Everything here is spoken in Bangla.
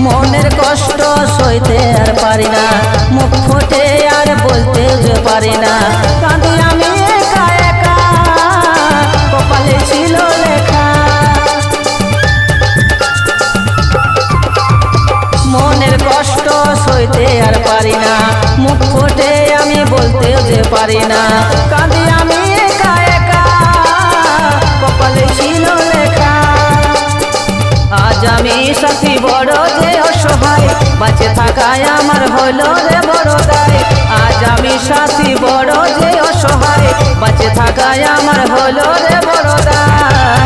মনের কষ্ট সইতে আর পারি না, মুখ ফুটে আর বলতে যে পারি না। কাঁদি আমি একা একা, কপালে ছিল লেখা। মনের কষ্ট সইতে আর পারি না, মুখ ফুটে আমি বলতে যে পারি না। কাঁদি আমি একা একা, কপালে ছিল লেখা। আজ আমি সাথী বড় যে অসহায়, বাঁচে থাকায় আমার হলো রে বড় দায়। আজ আমি সাথী বড় যে অসহায়, বাঁচে থাকায় আমার হলো রে বড় দায়।